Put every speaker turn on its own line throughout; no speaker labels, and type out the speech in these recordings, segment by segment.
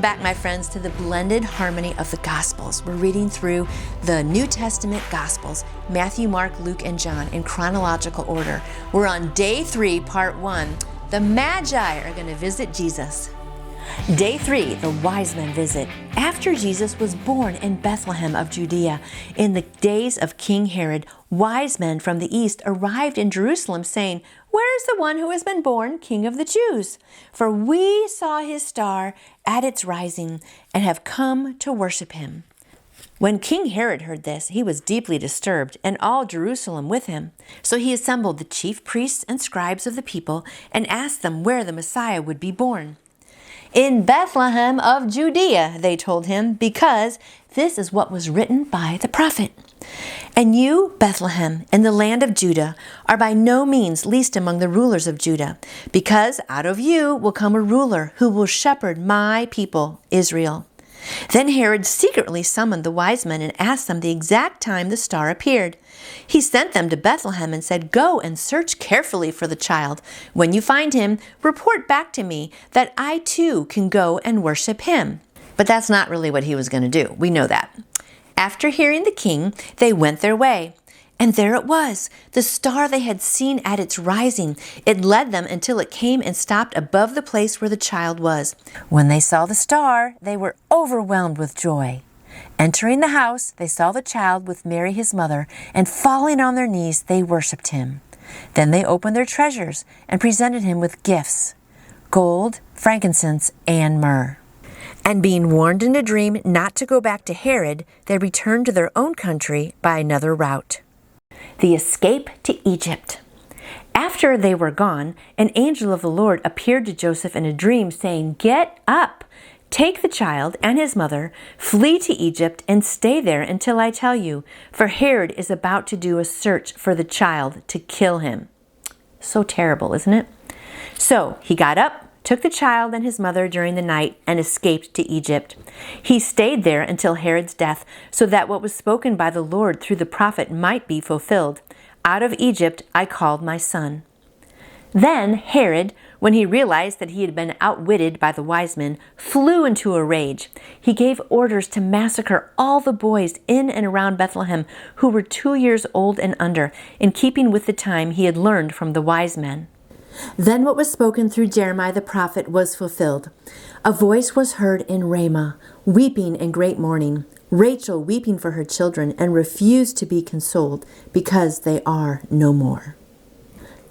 back, my friends, to the blended harmony of the Gospels. We're reading through the New Testament Gospels, Matthew, Mark, Luke, and John, in chronological order. We're on day 3, part 1. The Magi are going to visit Jesus. Day 3, the wise men visit. After Jesus was born in Bethlehem of Judea, in the days of King Herod, wise men from the east arrived in Jerusalem saying, "Where is the one who has been born King of the Jews? For we saw his star at its rising and have come to worship him." When King Herod heard this, he was deeply disturbed, and all Jerusalem with him. So he assembled the chief priests and scribes of the people and asked them where the Messiah would be born. "In Bethlehem of Judea," they told him, "because this is what was written by the prophet. And you, Bethlehem, in the land of Judah, are by no means least among the rulers of Judah, because out of you will come a ruler who will shepherd my people, Israel." Then Herod secretly summoned the wise men and asked them the exact time the star appeared. He sent them to Bethlehem and said, "Go and search carefully for the child. When you find him, report back to me that I too can go and worship him." But that's not really what he was going to do. We know that. After hearing the king, they went their way. And there it was, the star they had seen at its rising. It led them until it came and stopped above the place where the child was. When they saw the star, they were overwhelmed with joy. Entering the house, they saw the child with Mary his mother, and falling on their knees, they worshipped him. Then they opened their treasures and presented him with gifts, gold, frankincense, and myrrh. And being warned in a dream not to go back to Herod, they returned to their own country by another route. The escape to Egypt. After they were gone, an angel of the Lord appeared to Joseph in a dream, saying, "Get up, take the child and his mother, flee to Egypt, and stay there until I tell you, for Herod is about to do a search for the child to kill him." So terrible, isn't it? So he got up, took the child and his mother during the night, and escaped to Egypt. He stayed there until Herod's death, so that what was spoken by the Lord through the prophet might be fulfilled. "Out of Egypt I called my son." Then Herod, when he realized that he had been outwitted by the wise men, flew into a rage. He gave orders to massacre all the boys in and around Bethlehem who were 2 years old and under, in keeping with the time he had learned from the wise men. Then what was spoken through Jeremiah the prophet was fulfilled. A voice was heard in Ramah, weeping and great mourning, Rachel weeping for her children, and refused to be consoled because they are no more.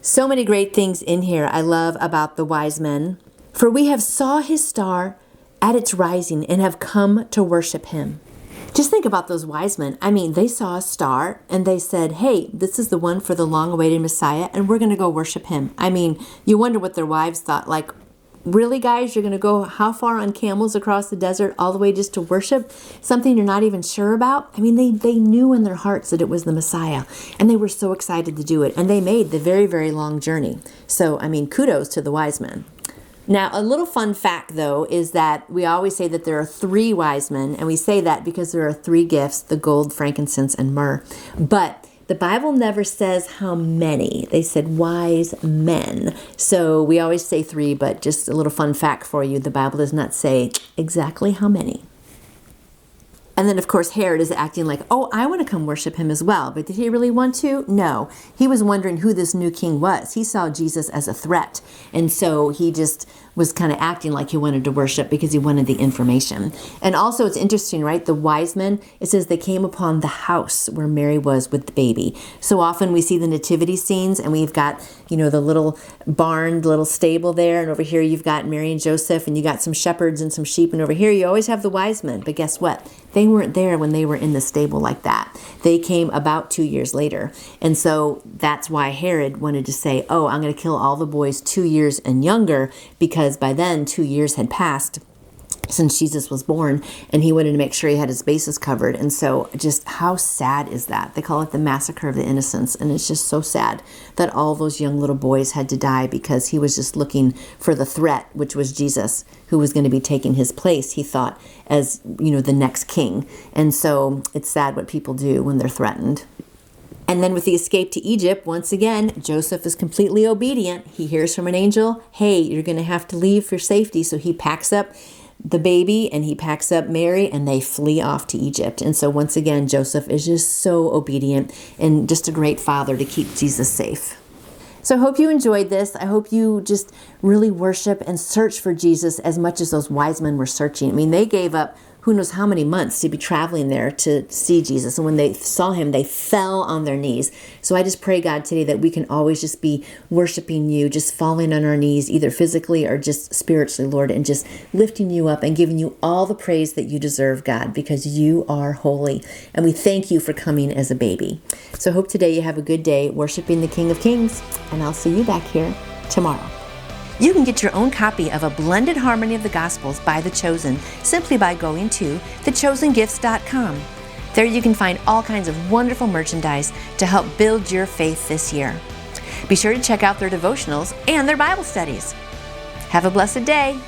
So many great things in here I love about the wise men. "For we have saw his star at its rising and have come to worship him." Just think about those wise men. I mean, they saw a star and they said, "Hey, this is the one for the long-awaited Messiah, and we're going to go worship him." I mean, you wonder what their wives thought. Like, really, guys, you're going to go how far on camels across the desert all the way just to worship something you're not even sure about? I mean, they knew in their hearts that it was the Messiah, and they were so excited to do it. And they made the very, very long journey. So, I mean, kudos to the wise men. Now, a little fun fact, though, is that we always say that there are 3 wise men, and we say that because there are 3 gifts, the gold, frankincense, and myrrh. But the Bible never says how many. They said wise men. So we always say 3, but just a little fun fact for you, the Bible does not say exactly how many. And then, of course, Herod is acting like, "Oh, I want to come worship him as well." But did he really want to? No. He was wondering who this new king was. He saw Jesus as a threat. And so he just was kind of acting like he wanted to worship because he wanted the information. And also, it's interesting, right? The wise men, it says they came upon the house where Mary was with the baby. So often we see the nativity scenes and we've got, the little barn, the little stable there. And over here you've got Mary and Joseph, and you got some shepherds and some sheep. And over here you always have the wise men. But guess what? They weren't there when they were in the stable like that. They came about 2 years later. And so that's why Herod wanted to say, "Oh, I'm going to kill all the boys 2 years and younger," because by then 2 years had passed since Jesus was born, and he wanted to make sure he had his bases covered. And so just how sad is that? They call it the massacre of the innocents, and it's just so sad that all those young little boys had to die because he was just looking for the threat, which was Jesus, who was going to be taking his place, he thought, as the next king. And so it's sad what people do when they're threatened. And then with the escape to Egypt, once again, Joseph is completely obedient. He hears from an angel, "Hey, you're going to have to leave for safety." So he packs up the baby and he packs up Mary and they flee off to Egypt. And so once again, Joseph is just so obedient and just a great father to keep Jesus safe. So I hope you enjoyed this. I hope you just really worship and search for Jesus as much as those wise men were searching. I mean, they gave up who knows how many months to be traveling there to see Jesus. And when they saw him, they fell on their knees. So I just pray, God, today that we can always just be worshiping you, just falling on our knees, either physically or just spiritually, Lord, and just lifting you up and giving you all the praise that you deserve, God, because you are holy. And we thank you for coming as a baby. So I hope today you have a good day worshiping the King of Kings, and I'll see you back here tomorrow. You can get your own copy of A Blended Harmony of the Gospels by The Chosen simply by going to thechosengifts.com. There you can find all kinds of wonderful merchandise to help build your faith this year. Be sure to check out their devotionals and their Bible studies. Have a blessed day.